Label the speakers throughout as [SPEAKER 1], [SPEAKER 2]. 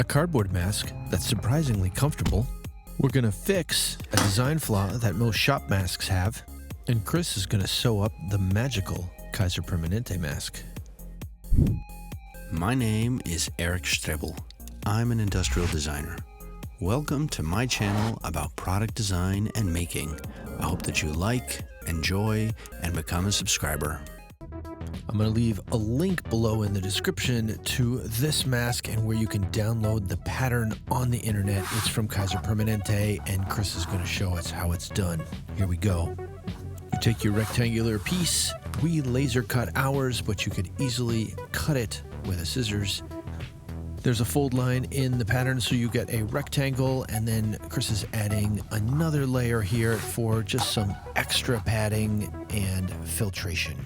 [SPEAKER 1] a cardboard mask that's surprisingly comfortable. We're going to fix a design flaw that most shop masks have. And Chris is going to sew up the magical Kaiser Permanente mask.
[SPEAKER 2] My name is Eric Strebel. I'm an industrial designer. Welcome to my channel about product design and making. I hope that you like, enjoy, and become a subscriber.
[SPEAKER 1] I'm going to leave a link below in the description to this mask and where you can download the pattern on the internet. It's from Kaiser Permanente, and Chris is going to show us how it's done. Here we go. You take your rectangular piece. We laser cut ours, but you could easily cut it with a scissors. There's a fold line in the pattern, so you get a rectangle, and then Chris is adding another layer here for just some extra padding and filtration.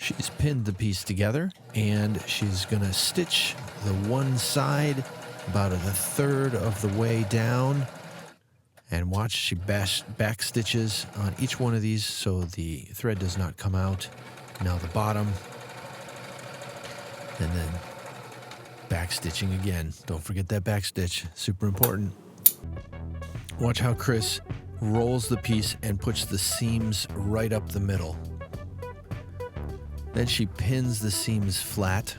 [SPEAKER 1] She's pinned the piece together, and she's gonna stitch the one side about a third of the way down. And watch, she back stitches on each one of these so the thread does not come out. Now the bottom, and then back stitching again. Don't forget that back stitch, super important. Watch how Chris rolls the piece and puts the seams right up the middle. Then she pins the seams flat.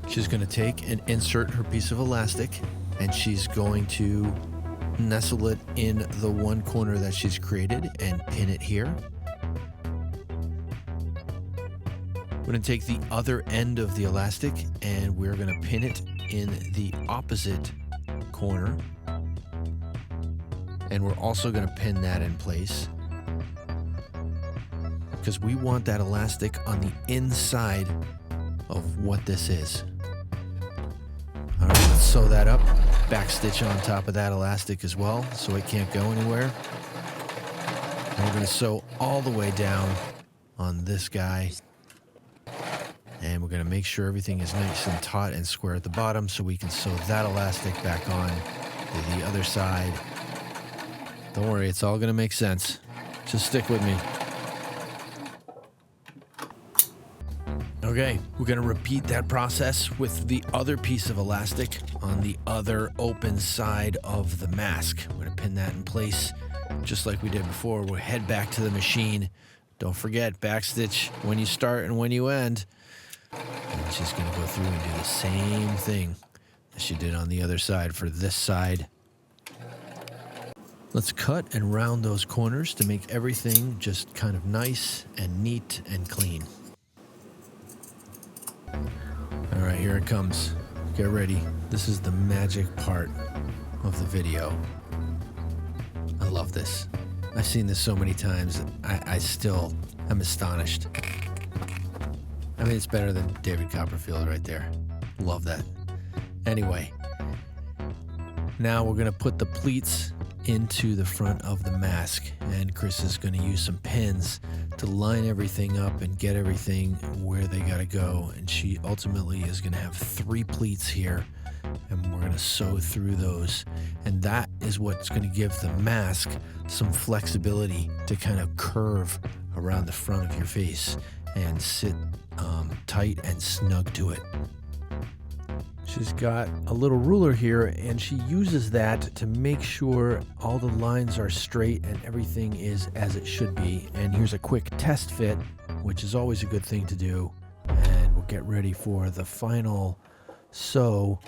[SPEAKER 1] She's going to take and insert her piece of elastic, and she's going to nestle it in the one corner that she's created and pin it here. We're going to take the other end of the elastic and we're going to pin it in the opposite corner. And we're also going to pin that in place because we want that elastic on the inside of what this is. All right, let's sew that up. Back stitch on top of that elastic as well so it can't go anywhere. And we're going to sew all the way down on this guy. And we're going to make sure everything is nice and taut and square at the bottom so we can sew that elastic back on to the other side. Don't worry, it's all going to make sense. Just stick with me. Okay, we're going to repeat that process with the other piece of elastic on the other open side of the mask. We're going to pin that in place just like we did before. We'll head back to the machine. Don't forget, backstitch when you start and when you end. And she's going to go through and do the same thing as she did on the other side for this side. Let's cut and round those corners to make everything just kind of nice and neat and clean. All right, here it comes. Get ready. This is the magic part of the video. I love this. I've seen this so many times. I still am astonished. I mean, it's better than David Copperfield right there. Love that. Anyway, now we're going to put the pleats into the front of the mask, and Chris is going to use some pins to line everything up and get everything where they got to go. And she ultimately is going to have 3 pleats here, and we're going to sew through those. And that is what's going to give the mask some flexibility to kind of curve around the front of your face and sit tight and snug to it. She's got a little ruler here, and she uses that to make sure all the lines are straight and everything is as it should be. And here's a quick test fit, which is always a good thing to do. And we'll get ready for the final sew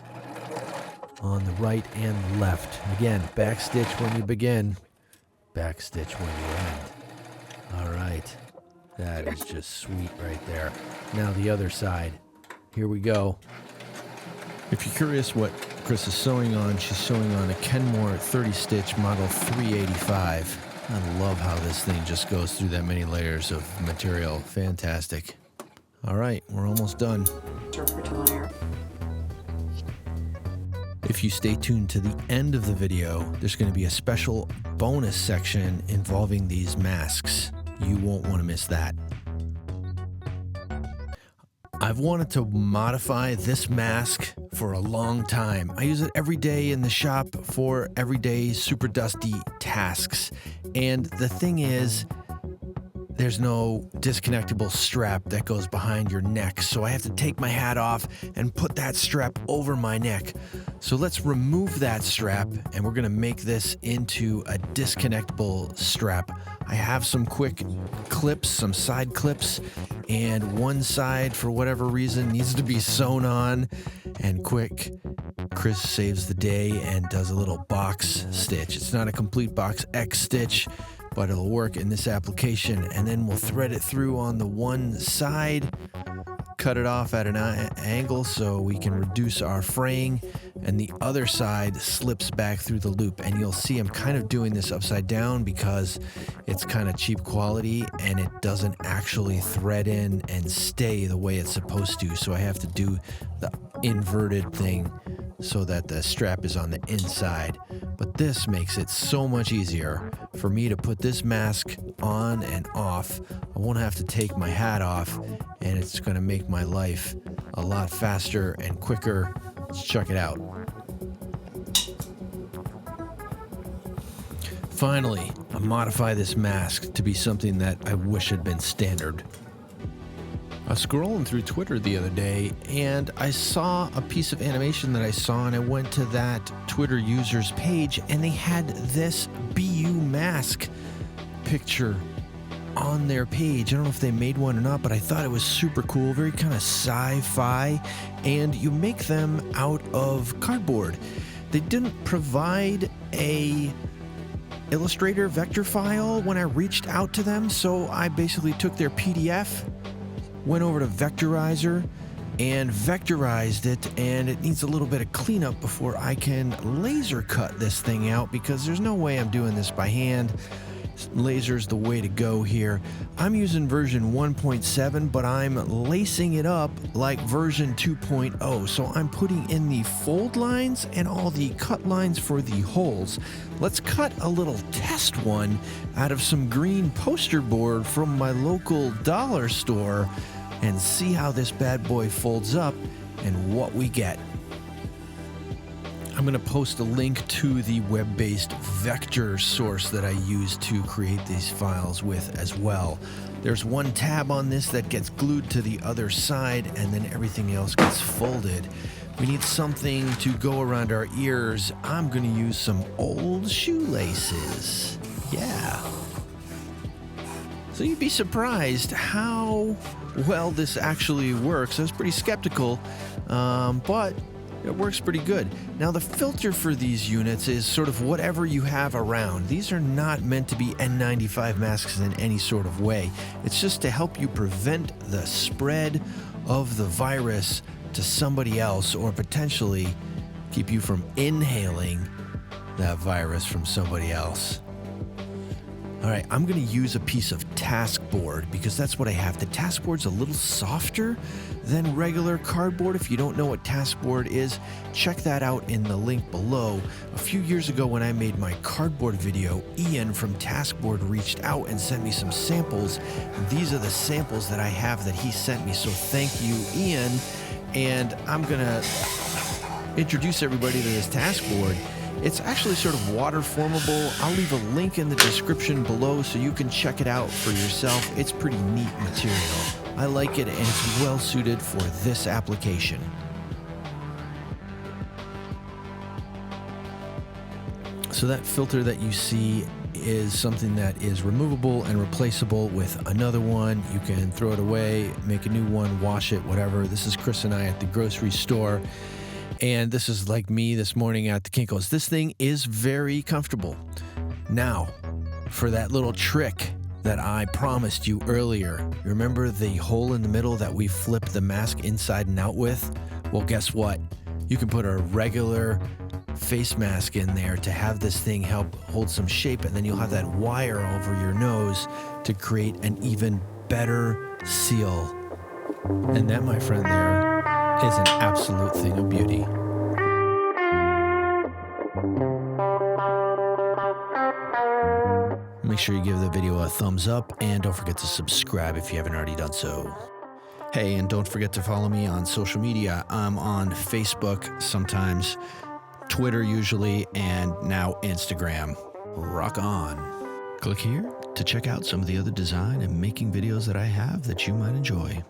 [SPEAKER 1] on the right and left. Again, back stitch when you begin, back stitch when you end. All right, that is just sweet right there. Now the other side. Here we go. If you're curious what Chris is sewing on, she's sewing on a Kenmore 30 stitch model 385. I love how this thing just goes through that many layers of material. Fantastic. All right, we're almost done. If you stay tuned to the end of the video, there's going to be a special bonus section involving these masks. You won't want to miss that. I've wanted to modify this mask for a long time. I use it every day in the shop for everyday super dusty tasks. And the thing is, there's no disconnectable strap that goes behind your neck. So I have to take my hat off and put that strap over my neck. So let's remove that strap, and we're gonna make this into a disconnectable strap. I have some quick clips, some side clips, and one side, for whatever reason, needs to be sewn on. And quick, Chris saves the day and does a little box stitch. It's not a complete box X stitch, but it'll work in this application. And then we'll thread it through on the one side, cut it off at an angle so we can reduce our fraying, and the other side slips back through the loop. And you'll see I'm kind of doing this upside down because it's kind of cheap quality and it doesn't actually thread in and stay the way it's supposed to. So I have to do the inverted thing so that the strap is on the inside. But this makes it so much easier for me to put this mask on and off. I won't have to take my hat off, and it's going to make my life a lot faster and quicker. Let's check it out. Finally, I modify this mask to be something that I wish had been standard. I was scrolling through Twitter the other day, and I saw a piece of animation that I saw, and I went to that Twitter user's page, and they had this BuMask picture on their page. I don't know if they made one or not, but I thought it was super cool, very kind of sci-fi, and you make them out of cardboard. They didn't provide a Illustrator vector file when I reached out to them, so I basically took their PDF, went over to Vectorizer and vectorized it, and it needs a little bit of cleanup before I can laser cut this thing out, because there's no way I'm doing this by hand. Laser's the way to go here. I'm using version 1.7, but I'm lacing it up like version 2.0. So I'm putting in the fold lines and all the cut lines for the holes. Let's cut a little test one out of some green poster board from my local dollar store and see how this bad boy folds up and what we get. I'm going to post a link to the web-based vector source that I use to create these files with as well. There's one tab on this that gets glued to the other side, and then everything else gets folded. We need something to go around our ears. I'm going to use some old shoelaces. Yeah. So you'd be surprised how well this actually works. I was pretty skeptical, but it works pretty good. Now, the filter for these units is sort of whatever you have around. These are not meant to be N95 masks in any sort of way. It's just to help you prevent the spread of the virus to somebody else, or potentially keep you from inhaling that virus from somebody else. All right, I'm going to use a piece of task board because that's what I have. The task board's a little softer than regular cardboard. If you don't know what task board is, check that out in the link below. A few years ago when I made my cardboard video, Ian from Taskboard reached out and sent me some samples. These are the samples that I have that he sent me, so thank you, Ian. And I'm going to introduce everybody to this task board. It's actually sort of water formable. I'll leave a link in the description below so you can check it out for yourself. It's pretty neat material. I like it, and it's well suited for this application. So that filter that you see is something that is removable and replaceable with another one. You can throw it away, make a new one, wash it, whatever. This is Chris and I at the grocery store. And this is like me this morning at the Kinko's. This thing is very comfortable. Now, for that little trick that I promised you earlier, remember the hole in the middle that we flipped the mask inside and out with? Well, guess what? You can put a regular face mask in there to have this thing help hold some shape, and then you'll have that wire over your nose to create an even better seal. And that, my friend, there is an absolute thing of beauty. Make sure you give the video a thumbs up, and don't forget to subscribe if you haven't already done so. Hey, and don't forget to follow me on social media. I'm on Facebook sometimes, Twitter usually, and now Instagram. Rock on. Click here
[SPEAKER 2] to check out some of the other design and making videos that I have that you might enjoy.